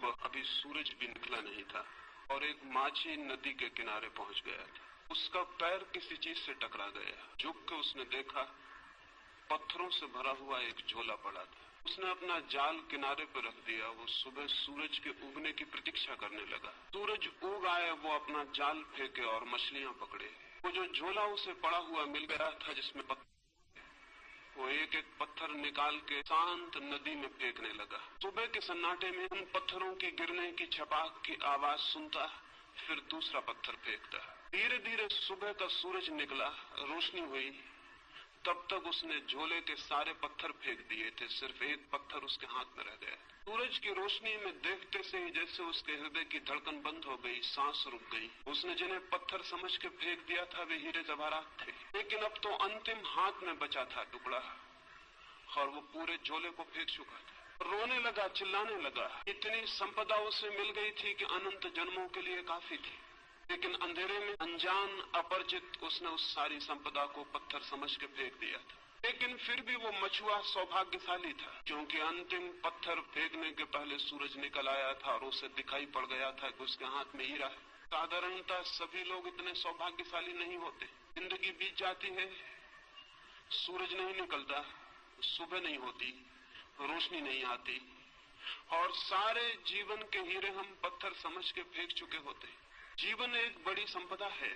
सुबह अभी सूरज भी निकला नहीं था और एक माझी नदी के किनारे पहुंच गया था। उसका पैर किसी चीज से टकरा गया। झुक के उसने देखा, पत्थरों से भरा हुआ एक झोला पड़ा था। उसने अपना जाल किनारे पर रख दिया। वो सुबह सूरज के उगने की प्रतीक्षा करने लगा। सूरज उग आए, वो अपना जाल फेंके और मछलियां पकड़े। वो जो झोला उसे पड़ा हुआ मिल गया था जिसमें वो एक एक पत्थर निकाल के शांत नदी में फेंकने लगा। सुबह के सन्नाटे में उन पत्थरों की गिरने की छपाक की आवाज सुनता, फिर दूसरा पत्थर फेंकता। धीरे धीरे सुबह का सूरज निकला, रोशनी हुई। तब तक उसने झोले के सारे पत्थर फेंक दिए थे, सिर्फ एक पत्थर उसके हाथ में रह गया। सूरज की रोशनी में देखते से ही जैसे उसके हृदय की धड़कन बंद हो गई, सांस रुक गई। उसने जिन्हें पत्थर समझ के फेंक दिया था वे हीरे जवाहरात थे, लेकिन अब तो अंतिम हाथ में बचा था टुकड़ा और वो पूरे झोले को फेंक चुका था। रोने लगा, चिल्लाने लगा। इतनी संपदा उसे मिल गई थी कि अनंत जन्मों के लिए काफी थी, लेकिन अंधेरे में अनजान अपरिचित उसने उस सारी संपदा को पत्थर समझ के फेंक दिया था। लेकिन फिर भी वो मछुआ सौभाग्यशाली था, क्योंकि अंतिम पत्थर फेंकने के पहले सूरज निकल आया था और उसे दिखाई पड़ गया था कि उसके हाथ में हीरा है। साधारणतः सभी लोग इतने सौभाग्यशाली नहीं होते। जिंदगी बीत जाती है, सूरज नहीं निकलता, सुबह नहीं होती, रोशनी नहीं आती और सारे जीवन के हीरे हम पत्थर समझ के फेंक चुके होते। जीवन एक बड़ी संपदा है,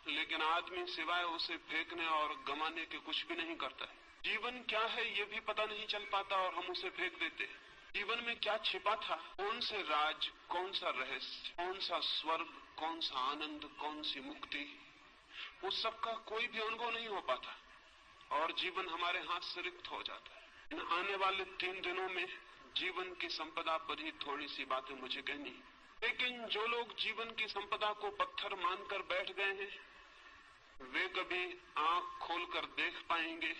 लेकिन आदमी सिवाय उसे फेंकने और गंवाने के कुछ भी नहीं करता है। जीवन क्या है ये भी पता नहीं चल पाता और हम उसे फेंक देते हैं। जीवन में क्या छिपा था, कौन से राज, कौन सा रहस्य, कौन सा स्वर्ग, कौन सा आनंद, कौन सी मुक्ति, उस सब का कोई भी अनुभव नहीं हो पाता और जीवन हमारे हाथ से रिक्त हो जाता है। इन आने वाले 3 दिनों में जीवन की संपदा पर ही थोड़ी सी बातें मुझे कहनी। लेकिन जो लोग जीवन की संपदा को पत्थर मानकर बैठ गए हैं, वे कभी आंख खोलकर देख पाएंगे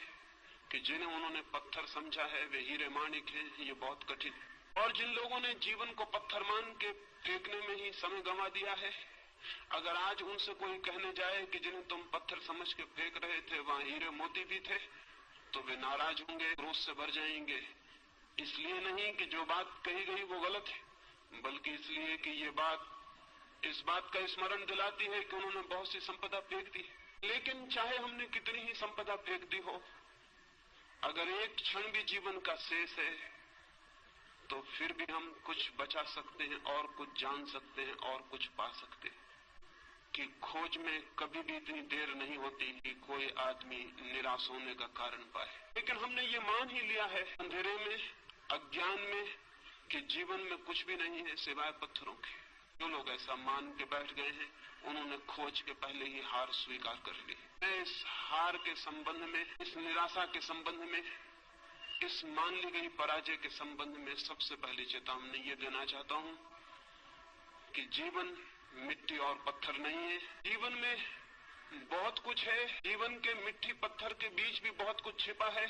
कि जिन्हें उन्होंने पत्थर समझा है वे हीरे माणिक हैं। ये बहुत कठिन है। और जिन लोगों ने जीवन को पत्थर मान के फेंकने में ही समय गंवा दिया है, अगर आज उनसे कोई कहने जाए कि जिन्हें तुम पत्थर समझ के फेंक रहे थे वहां हीरे मोती भी थे, तो वे नाराज होंगे, क्रोध से भर जाएंगे। इसलिए नहीं कि जो बात कही गई वो गलत है, बल्कि इसलिए कि ये बात इस बात का स्मरण दिलाती है कि उन्होंने बहुत सी संपदा फेंक दी। लेकिन चाहे हमने कितनी ही संपदा फेंक दी हो, अगर एक क्षण भी जीवन का शेष है तो फिर भी हम कुछ बचा सकते हैं और कुछ जान सकते हैं और कुछ पा सकते हैं। कि खोज में कभी भी इतनी देर नहीं होती कि कोई आदमी निराश होने का कारण पाए। लेकिन हमने ये मान ही लिया है अंधेरे में, अज्ञान में, कि जीवन में कुछ भी नहीं है सिवाय पत्थरों के। जो लोग ऐसा मान के बैठ गए हैं उन्होंने खोज के पहले ही हार स्वीकार कर ली। मैं इस हार के संबंध में, इस निराशा के संबंध में, इस मान ली गई पराजय के संबंध में सबसे पहले चेतावनी ये देना चाहता हूं कि जीवन मिट्टी और पत्थर नहीं है। जीवन में बहुत कुछ है, जीवन के मिट्टी पत्थर के बीच भी बहुत कुछ छिपा है।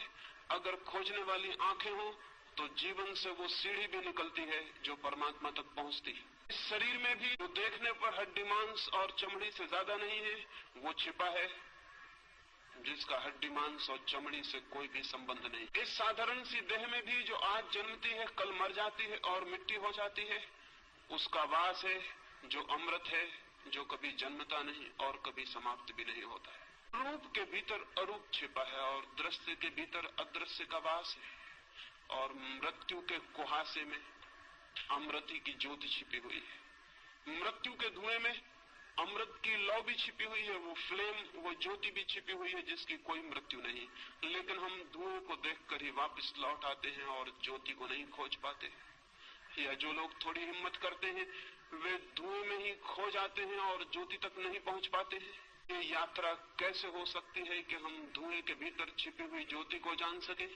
अगर खोजने वाली आंखें हो तो जीवन से वो सीढ़ी भी निकलती है जो परमात्मा तक पहुंचती है। इस शरीर में भी जो देखने पर हड्डी मांस और चमड़ी से ज्यादा नहीं है, वो छिपा है जिसका हड्डी मांस और चमड़ी से कोई भी संबंध नहीं। इस साधारण सी देह में भी जो आज जन्मती है कल मर जाती है और मिट्टी हो जाती है, उसका वास है जो अमृत है, जो कभी जन्मता नहीं और कभी समाप्त भी नहीं होता है। रूप के भीतर अरूप छिपा है और दृश्य के भीतर अदृश्य का वास है और मृत्यु के कुहासे में अमृति की ज्योति छिपी हुई है। मृत्यु के धुएं में अमृत की लौ भी छिपी हुई है, वो फ्लेम, वो ज्योति भी छिपी हुई है जिसकी कोई मृत्यु नहीं। लेकिन हम धुएं को देखकर ही वापस लौट आते हैं और ज्योति को नहीं खोज पाते। या जो लोग थोड़ी हिम्मत करते हैं वे धुएं में ही खो जाते हैं और ज्योति तक नहीं पहुंच पाते हैं। ये यात्रा कैसे हो सकती है कि हम धुएं के भीतर छिपी हुई ज्योति को जान सके,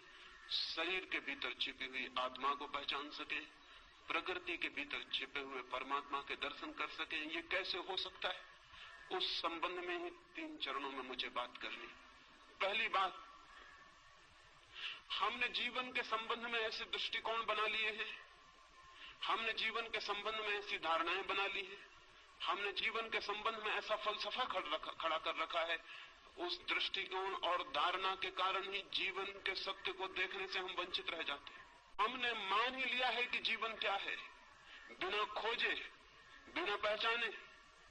शरीर के भीतर छिपी हुई आत्मा को पहचान सके, प्रकृति के भीतर छिपे हुए परमात्मा के दर्शन कर सके? ये कैसे हो सकता है? उस संबंध में ही 3 चरणों में मुझे बात करनी। पहली बात, हमने जीवन के संबंध में ऐसे दृष्टिकोण बना लिए हैं, हमने जीवन के संबंध में ऐसी धारणाएं बना ली है, हमने जीवन के संबंध में ऐसा फलसफा खड़ा कर रखा है। उस दृष्टिकोण और धारणा के कारण ही जीवन के सत्य को देखने से हम वंचित रह जाते हैं। हमने मान ही लिया है कि जीवन क्या है, बिना खोजे, बिना पहचाने,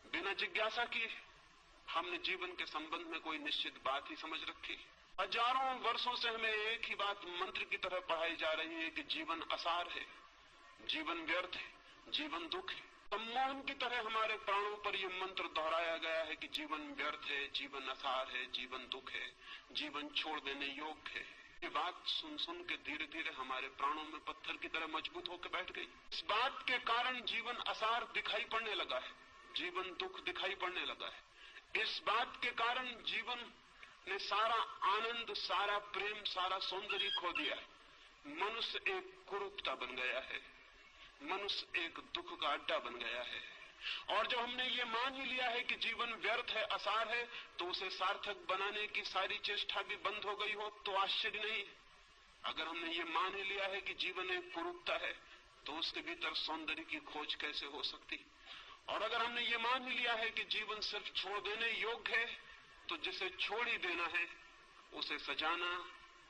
बिना जिज्ञासा किए हमने जीवन के संबंध में कोई निश्चित बात ही समझ रखी। हजारों वर्षों से हमें एक ही बात मंत्र की तरह पढ़ाई जा रही है कि जीवन असार है, जीवन व्यर्थ है, जीवन दुख है। सम्मोहन की तरह हमारे प्राणों पर यह मंत्र दोहराया गया है कि जीवन व्यर्थ है, जीवन असार है, जीवन दुख है, जीवन छोड़ देने योग्य है। ये बात सुन सुन के धीरे धीरे हमारे प्राणों में पत्थर की तरह मजबूत होकर बैठ गई। इस बात के कारण जीवन असार दिखाई पड़ने लगा है, जीवन दुख दिखाई पड़ने लगा है। इस बात के कारण जीवन ने सारा आनंद, सारा प्रेम, सारा सौंदर्य खो दिया है। मनुष्य एक कुरूपता बन गया है, मनुष्य एक दुख का अड्डा बन गया है। और जब हमने ये मान ही लिया है कि जीवन व्यर्थ है, असार है, तो उसे सार्थक बनाने की सारी चेष्टा भी बंद हो गई हो तो आश्चर्य नहीं। अगर हमने ये मान ही लिया है कि जीवन एक कुरूपता है तो उसके भीतर सौंदर्य की खोज कैसे हो सकती। और अगर हमने ये मान ही लिया है कि जीवन सिर्फ छोड़ देने योग्य है तो जिसे छोड़ ही देना है उसे सजाना,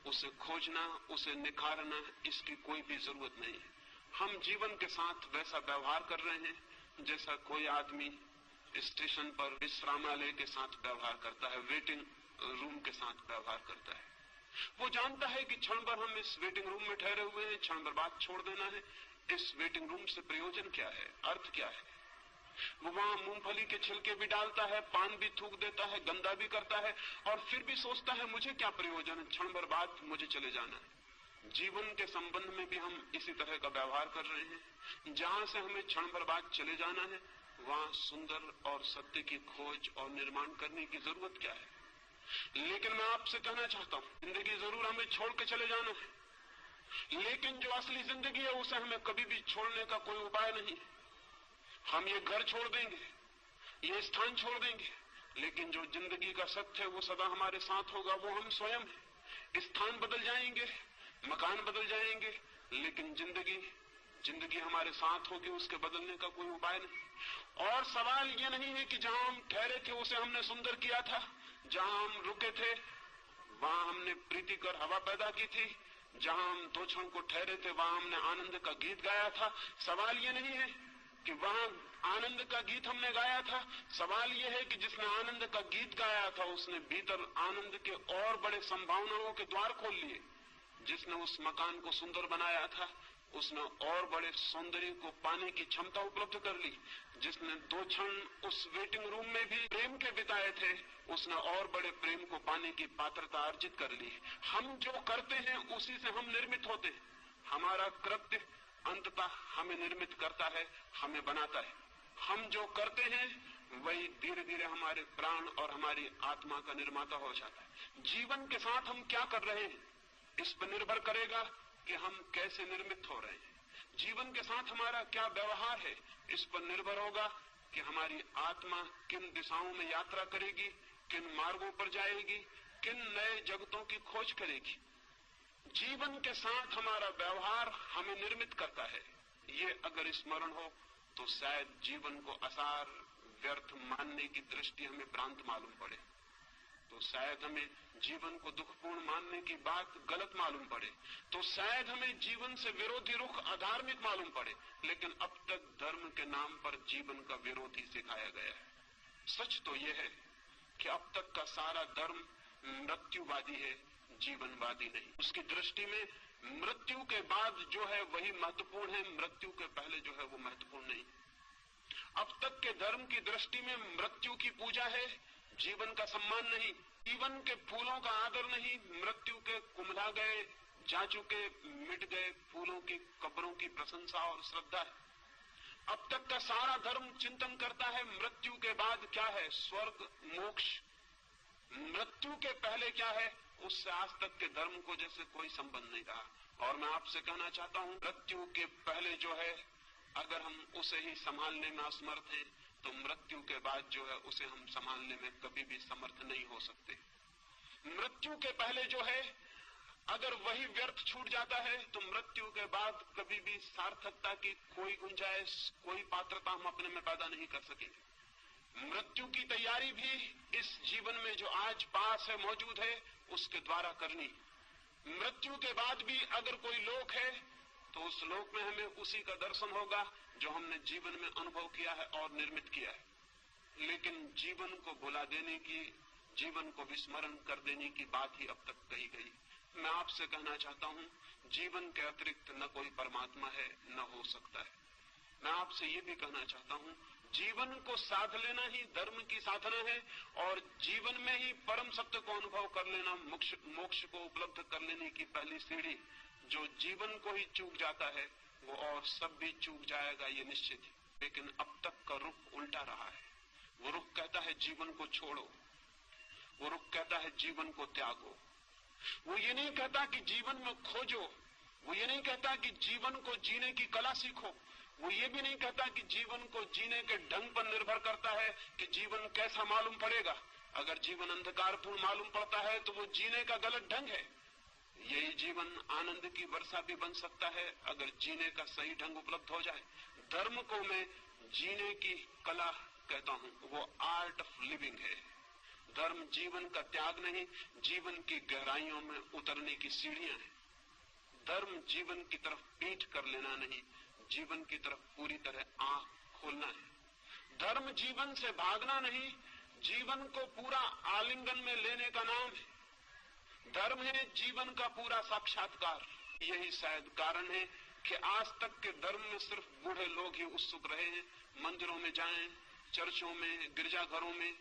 उसे खोजना, उसे निखारना, इसकी कोई भी जरूरत नहीं है। हम जीवन के साथ वैसा व्यवहार कर रहे हैं जैसा कोई आदमी स्टेशन पर विश्रामालय के साथ व्यवहार करता है, वेटिंग रूम के साथ व्यवहार करता है। वो जानता है कि क्षण भर हम इस वेटिंग रूम में ठहरे हुए हैं, क्षण भर बाद छोड़ देना है। इस वेटिंग रूम से प्रयोजन क्या है, अर्थ क्या है? वो वहां मूंगफली के छिलके भी डालता है, पान भी थूक देता है, गंदा भी करता है और फिर भी सोचता है मुझे क्या प्रयोजन है, क्षण भर बाद मुझे चले जाना है। जीवन के संबंध में भी हम इसी तरह का व्यवहार कर रहे हैं। जहां से हमें क्षण भर बाद चले जाना है वहां सुंदर और सत्य की खोज और निर्माण करने की जरूरत क्या है? लेकिन मैं आपसे कहना चाहता हूं, जिंदगी जरूर हमें छोड़ के चले जाना है, लेकिन जो असली जिंदगी है उसे हमें कभी भी छोड़ने का कोई उपाय नहीं। हम ये घर छोड़ देंगे, ये स्थान छोड़ देंगे, लेकिन जो जिंदगी का सत्य है वो सदा हमारे साथ होगा, वो हम स्वयं हैं। स्थान बदल जाएंगे, मकान बदल जाएंगे, लेकिन जिंदगी हमारे साथ होगी, उसके बदलने का कोई उपाय नहीं। और सवाल ये नहीं है कि जहां हम ठहरे थे उसे हमने सुंदर किया था, जहां हम रुके थे वहां हमने प्रीति कर हवा पैदा की थी, जहां हम दो क्षण को ठहरे थे वहां हमने आनंद का गीत गाया था। सवाल ये नहीं है कि वहां आनंद का गीत हमने गाया था, सवाल यह है कि जिसने आनंद का गीत गाया था उसने भीतर आनंद के और बड़े संभावनाओं के द्वार खोल लिए। जिसने उस मकान को सुंदर बनाया था उसने और बड़े सौंदर्य को पाने की क्षमता उपलब्ध कर ली। जिसने दो क्षण उस वेटिंग रूम में भी प्रेम के बिताए थे उसने और बड़े प्रेम को पाने की पात्रता अर्जित कर ली। हम जो करते हैं उसी से हम निर्मित होते हैं। हमारा कृत्य अंततः हमें निर्मित करता है, हमें बनाता है। हम जो करते हैं वही धीरे धीरे हमारे प्राण और हमारी आत्मा का निर्माता हो जाता है। जीवन के साथ हम क्या कर रहे हैं इस पर निर्भर करेगा कि हम कैसे निर्मित हो रहे हैं। जीवन के साथ हमारा क्या व्यवहार है इस पर निर्भर होगा कि हमारी आत्मा किन दिशाओं में यात्रा करेगी, किन मार्गों पर जाएगी, किन नए जगतों की खोज करेगी। जीवन के साथ हमारा व्यवहार हमें निर्मित करता है। ये अगर स्मरण हो तो शायद जीवन को असार, व्यर्थ मानने की दृष्टि हमें भ्रांत मालूम पड़े, तो शायद हमें जीवन को दुखपूर्ण मानने की बात गलत मालूम पड़े, तो शायद हमें जीवन से विरोधी रुख अधार्मिक मालूम पड़े। लेकिन अब तक धर्म के नाम पर जीवन का विरोध ही सिखाया गया है। सच तो यह है कि अब तक का सारा धर्म मृत्युवादी है, जीवनवादी नहीं। उसकी दृष्टि में मृत्यु के बाद जो है वही महत्वपूर्ण है, मृत्यु के पहले जो है वो महत्वपूर्ण नहीं। अब तक के धर्म की दृष्टि में मृत्यु की पूजा है, जीवन का सम्मान नहीं। जीवन के फूलों का आदर नहीं, मृत्यु के कुम्हला गए, जा चुके, मिट गए फूलों की कब्रों की प्रशंसा और श्रद्धा है। अब तक का सारा धर्म चिंतन करता है मृत्यु के बाद क्या है, स्वर्ग, मोक्ष। मृत्यु के पहले क्या है उससे आज तक के धर्म को जैसे कोई संबंध नहीं रहा। और मैं आपसे कहना चाहता हूं मृत्यु के पहले जो है अगर हम उसे ही संभालने में असमर्थ हैं तो मृत्यु के बाद जो है उसे हम संभालने में कभी भी समर्थ नहीं हो सकते। मृत्यु के पहले जो है अगर वही व्यर्थ छूट जाता है तो मृत्यु के बाद कभी भी सार्थकता की कोई गुंजाइश, कोई पात्रता हम अपने में पैदा नहीं कर सकेंगे। मृत्यु की तैयारी भी इस जीवन में जो आज पास है, मौजूद है, उसके द्वारा करनी। मृत्यु के बाद भी अगर कोई लोक है तो उस लोक में हमें उसी का दर्शन होगा जो हमने जीवन में अनुभव किया है और निर्मित किया है। लेकिन जीवन को भुला देने की, जीवन को विस्मरण कर देने की बात ही अब तक कही गई। मैं आपसे कहना चाहता हूं, जीवन के अतिरिक्त न कोई परमात्मा है, न हो सकता है। मैं आपसे ये भी कहना चाहता हूं, जीवन को साध लेना ही धर्म की साधना है, और जीवन में ही परम सत्य को अनुभव कर लेना मोक्ष को उपलब्ध कर लेने की पहली सीढ़ी। जो जीवन को ही चूक जाता है वो और सब भी चूक जाएगा, ये निश्चित है। लेकिन अब तक का रुख उल्टा रहा है। वो रुख कहता है जीवन को छोड़ो, वो रुख कहता है जीवन को त्यागो। वो ये नहीं कहता कि जीवन में खोजो, वो ये नहीं कहता कि जीवन को जीने की कला सीखो, वो ये भी नहीं कहता कि जीवन को जीने के ढंग पर निर्भर करता है कि जीवन कैसा मालूम पड़ेगा। अगर जीवन अंधकारपूर्ण मालूम पड़ता है तो वो जीने का गलत ढंग है। यही जीवन आनंद की वर्षा भी बन सकता है अगर जीने का सही ढंग उपलब्ध हो जाए। धर्म को मैं जीने की कला कहता हूं, वो आर्ट ऑफ लिविंग है। धर्म जीवन का त्याग नहीं, जीवन की गहराइयों में उतरने की सीढ़ियां हैं। धर्म जीवन की तरफ पीठ कर लेना नहीं, जीवन की तरफ पूरी तरह आंख खोलना है। धर्म जीवन से भागना नहीं, जीवन को पूरा आलिंगन में लेने का नाम है। धर्म है जीवन का पूरा साक्षात्कार। यही शायद कारण है कि आज तक के धर्म में सिर्फ बूढ़े लोग ही उत्सुक रहे हैं। मंदिरों में जाएं, चर्चों में, गिरजाघरों में,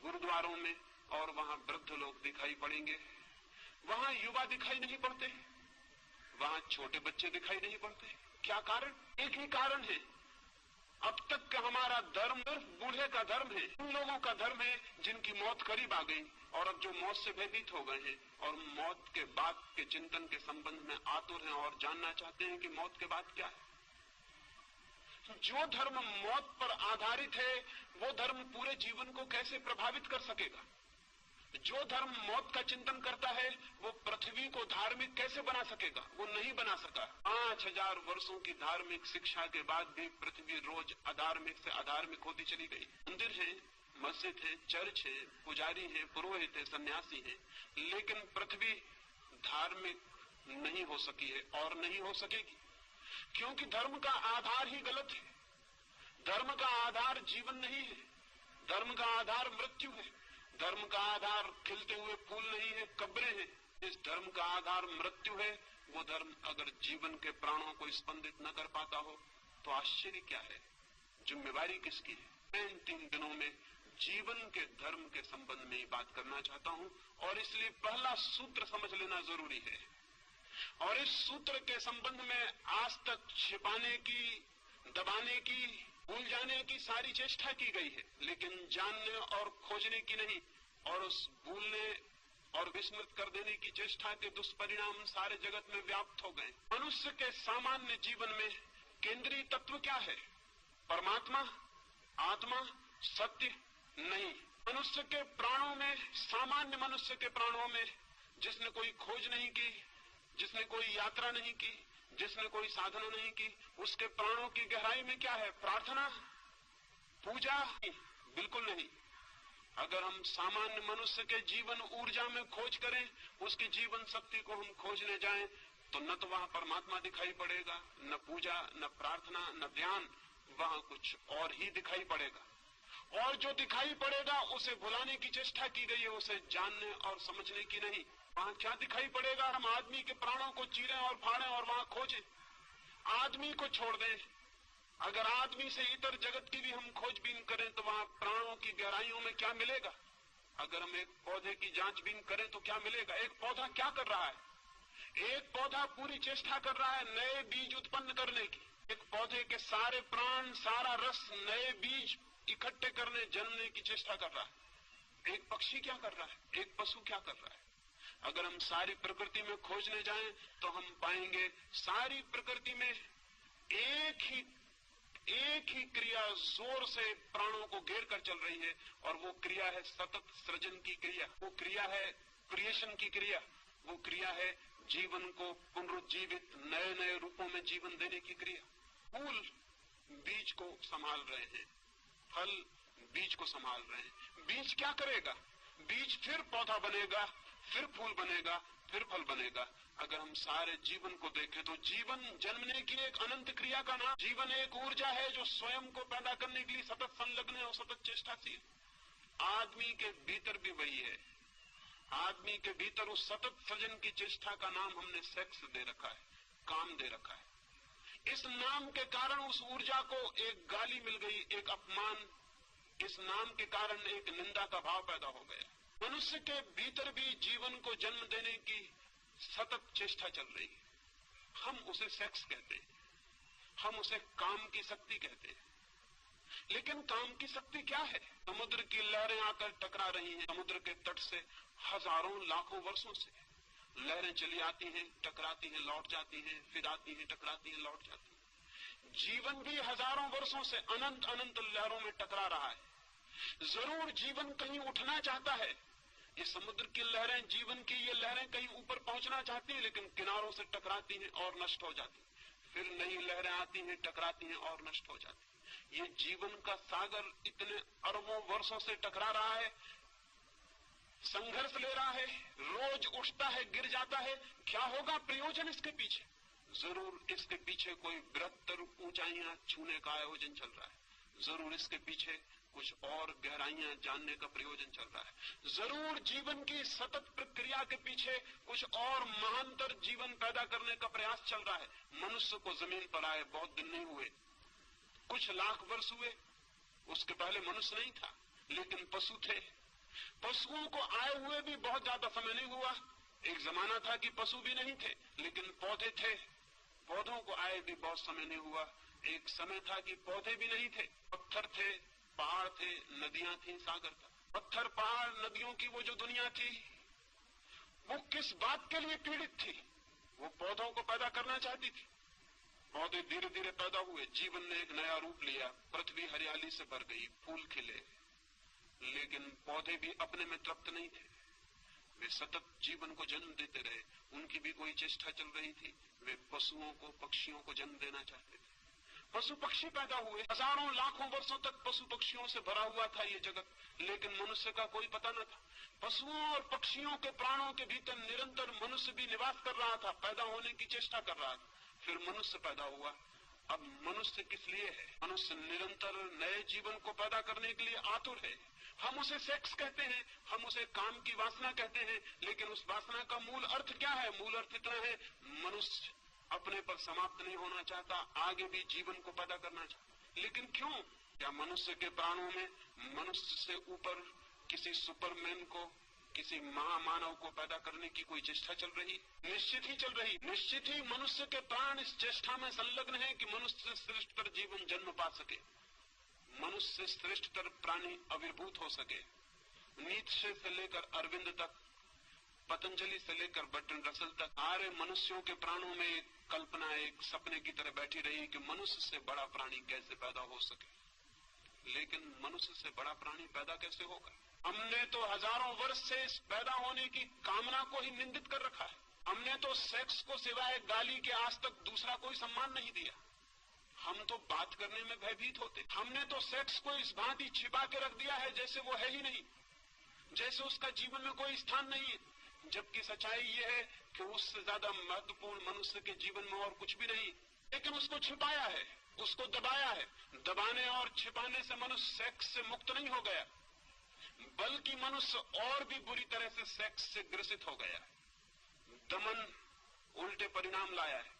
गुरुद्वारों में, और वहां वृद्ध लोग दिखाई पड़ेंगे। वहां युवा दिखाई नहीं पड़ते, वहां छोटे बच्चे दिखाई नहीं पड़ते। क्या कारण? एक ही कारण है, अब तक का हमारा धर्म सिर्फ बूढ़े का धर्म है, उन लोगों का धर्म है जिनकी मौत करीब आ गई और अब जो मौत से भयभीत हो गए हैं और मौत के बाद के चिंतन के संबंध में आतुर हैं और जानना चाहते हैं कि मौत के बाद क्या है। जो धर्म मौत पर आधारित है वो धर्म पूरे जीवन को कैसे प्रभावित कर सकेगा? जो धर्म मौत का चिंतन करता है वो पृथ्वी को धार्मिक कैसे बना सकेगा? वो नहीं बना सका। 5000 वर्षों की धार्मिक शिक्षा के बाद भी पृथ्वी रोज अधार्मिक से अधार्मिक होती चली गई। मंदिर है, मस्जिद है, चर्च है, पुजारी है, पुरोहित है, सन्यासी है, लेकिन पृथ्वी धार्मिक नहीं हो सकी है और नहीं हो सकेगी, क्योंकि धर्म का आधार ही गलत है। धर्म का आधार जीवन नहीं है, धर्म का आधार मृत्यु है। धर्म का आधार खिलते हुए फूल नहीं है, कब्रें हैं। इस धर्म का आधार मृत्यु है। वो धर्म अगर जीवन के प्राणों को स्पंदित न कर पाता हो तो आश्चर्य क्या है? जिम्मेवारी किसकी है? मैं इन 3 दिनों में जीवन के धर्म के संबंध में ही बात करना चाहता हूं, और इसलिए पहला सूत्र समझ लेना जरूरी है। और इस सूत्र के संबंध में आज तक छिपाने की, दबाने की, भूल जाने की सारी चेष्टा की गई है, लेकिन जानने और खोजने की नहीं। और उस भूलने और विस्मृत कर देने की चेष्टा के दुष्परिणाम सारे जगत में व्याप्त हो गए। मनुष्य के सामान्य जीवन में केंद्रीय तत्व क्या है? परमात्मा, आत्मा, सत्य नहीं। मनुष्य के प्राणों में, सामान्य मनुष्य के प्राणों में, जिसने कोई खोज नहीं की, जिसने कोई यात्रा नहीं की, जिसने कोई साधना नहीं की, उसके प्राणों की गहराई में क्या है? प्रार्थना, पूजा? बिल्कुल नहीं। अगर हम सामान्य मनुष्य के जीवन ऊर्जा में खोज करें, उसकी जीवन शक्ति को हम खोजने जाएं, तो न तो वहां परमात्मा दिखाई पड़ेगा, न पूजा, न प्रार्थना, न ध्यान, वहां कुछ और ही दिखाई पड़ेगा। और जो दिखाई पड़ेगा उसे भुलाने की चेष्टा की गई है, उसे जानने और समझने की नहीं। वहां क्या दिखाई पड़ेगा? हम आदमी के प्राणों को चीरें और फाड़ें और वहां खोजें। आदमी को छोड़ दें, अगर आदमी से इतर जगत की भी हम खोजबीन करें तो वहां प्राणों की गहराइयों में क्या मिलेगा? अगर हम एक पौधे की जांचबीन करें तो क्या मिलेगा? एक पौधा क्या कर रहा है? एक पौधा पूरी चेष्टा कर रहा है नए बीज उत्पन्न करने की। एक पौधे के सारे प्राण, सारा रस नए बीज इकट्ठे करने, जन्मने की चेष्टा कर रहा है। एक पक्षी क्या कर रहा है? एक पशु क्या कर रहा है? अगर हम सारी प्रकृति में खोजने जाएं तो हम पाएंगे सारी प्रकृति में एक ही क्रिया जोर से प्राणों को घेर कर चल रही है, और वो क्रिया है सतत सृजन की क्रिया, वो क्रिया है क्रिएशन की क्रिया, वो क्रिया है जीवन को पुनरुज्जीवित नए नए रूपों में जीवन देने की क्रिया। फूल बीज को संभाल रहे हैं, फल बीज को संभाल रहे हैं। बीज क्या करेगा? बीज फिर पौधा बनेगा, फिर फूल बनेगा, फिर फल बनेगा। अगर हम सारे जीवन को देखें तो जीवन जन्मने की एक अनंत क्रिया का नाम। जीवन एक ऊर्जा है जो स्वयं को पैदा करने के लिए सतत संलग्न है और सतत चेष्टाशील। आदमी के भीतर भी वही है। आदमी के भीतर उस सतत सृजन की चेष्टा का नाम हमने सेक्स दे रखा है, काम दे रखा है। इस नाम के कारण उस ऊर्जा को एक गाली मिल गई, एक अपमान। इस नाम के कारण एक निंदा का भाव पैदा हो गया। मनुष्य के भीतर भी जीवन को जन्म देने की सतत चेष्टा चल रही है। हम उसे सेक्स कहते हैं, हम उसे काम की शक्ति कहते हैं। लेकिन काम की शक्ति क्या है? समुद्र की लहरें आकर टकरा रही हैं। समुद्र के तट से हजारों लाखों वर्षों से लहरें चली आती हैं, टकराती हैं, लौट जाती हैं, फिर आती हैं, टकराती हैं, लौट जाती हैं। जीवन भी हजारों वर्षों से अनंत अनंत लहरों में टकरा रहा है। जरूर जीवन कहीं उठना चाहता है। ये समुद्र की लहरें, जीवन की ये लहरें कहीं ऊपर पहुंचना चाहती हैं, लेकिन किनारों से टकराती हैं और नष्ट हो जाती हैं। फिर नई लहरें आती हैं, टकराती हैं और नष्ट हो जाती हैं। ये जीवन का सागर इतने अरबों वर्षों से टकरा रहा है, संघर्ष ले रहा है, रोज उठता है, गिर जाता है। क्या होगा प्रयोजन इसके पीछे? जरूर इसके पीछे कोई बृहत्तर ऊंचाइयां छूने का आयोजन चल रहा है। जरूर इसके पीछे कुछ और गहराइयां जानने का प्रयोजन चल रहा है। जरूर जीवन की सतत प्रक्रिया के पीछे कुछ और महानतर जीवन पैदा करने का प्रयास चल रहा है। मनुष्य को जमीन पर आए बहुत दिन नहीं हुए, कुछ लाख वर्ष हुए। उसके पहले मनुष्य नहीं था, लेकिन पशु थे। पशुओं को आए हुए भी बहुत ज्यादा समय नहीं हुआ। एक जमाना था कि पशु भी नहीं थे, लेकिन पौधे थे। पौधों को आए भी बहुत समय नहीं हुआ। एक समय था कि पौधे भी नहीं थे, पत्थर थे, पहाड़ थे, नदियां थी, सागर था। पत्थर, पहाड़, नदियों की वो जो दुनिया थी, वो किस बात के लिए पीड़ित थी? वो पौधों को पैदा करना चाहती थी। पौधे धीरे धीरे पैदा हुए, जीवन ने एक नया रूप लिया, पृथ्वी हरियाली से भर गई, फूल खिले। लेकिन पौधे भी अपने में तृप्त नहीं थे। वे सतत जीवन को जन्म देते रहे। उनकी भी कोई चेष्टा चल रही थी। वे पशुओं को, पक्षियों को जन्म देना चाहते थे। पशु पक्षी पैदा हुए। हजारों लाखों वर्षों तक पशु पक्षियों से भरा हुआ था ये जगत, लेकिन मनुष्य का कोई पता न था। पशुओं और पक्षियों के प्राणों के भीतर निरंतर मनुष्य भी निवास कर रहा था, पैदा होने की चेष्टा कर रहा था। फिर मनुष्य पैदा हुआ। अब मनुष्य किस लिए है? मनुष्य निरंतर नए जीवन को पैदा करने के लिए आतुर है। हम उसे सेक्स कहते हैं, हम उसे काम की वासना कहते हैं, लेकिन उस वासना का मूल अर्थ क्या है? मूल अर्थ इतना है, मनुष्य अपने पर समाप्त नहीं होना चाहता, आगे भी जीवन को पैदा करना चाहता। लेकिन क्यों? क्या मनुष्य के प्राणों में मनुष्य से ऊपर किसी सुपरमैन को, किसी महामानव को पैदा करने की कोई चेष्टा चल रही? निश्चित ही चल रही। निश्चित ही मनुष्य के प्राण इस चेष्टा में संलग्न है कि मनुष्य से श्रेष्ठतर जीवन जन्म पा सके, मनुष्य से श्रेष्ठतर प्राणी आविर्भूत हो सके। नीत्शे से लेकर अरविंद तक, पतंजलि से लेकर बर्ट्रैंड रसल तक, सारे मनुष्यों के प्राणों में एक कल्पना, एक सपने की तरह बैठी रही कि मनुष्य से बड़ा प्राणी कैसे पैदा हो सके। लेकिन मनुष्य से बड़ा प्राणी पैदा कैसे होगा? हमने तो हजारों वर्ष से इस पैदा होने की कामना को ही निंदित कर रखा है। हमने तो सेक्स को सिवाय गाली के आज तक दूसरा कोई सम्मान नहीं दिया। हम तो बात करने में भयभीत होते। हमने तो सेक्स को इस भांति छिपा के रख दिया है जैसे वो है ही नहीं, जैसे उसका जीवन में कोई स्थान नहीं है। जबकि सच्चाई ये है कि उससे ज्यादा महत्वपूर्ण मनुष्य के जीवन में और कुछ भी नहीं, लेकिन उसको छिपाया है, उसको दबाया है। दबाने और छिपाने से मनुष्य सेक्स से मुक्त नहीं हो गया, बल्कि मनुष्य और भी बुरी तरह से सेक्स से ग्रसित हो गया। दमन उल्टे परिणाम लाया है।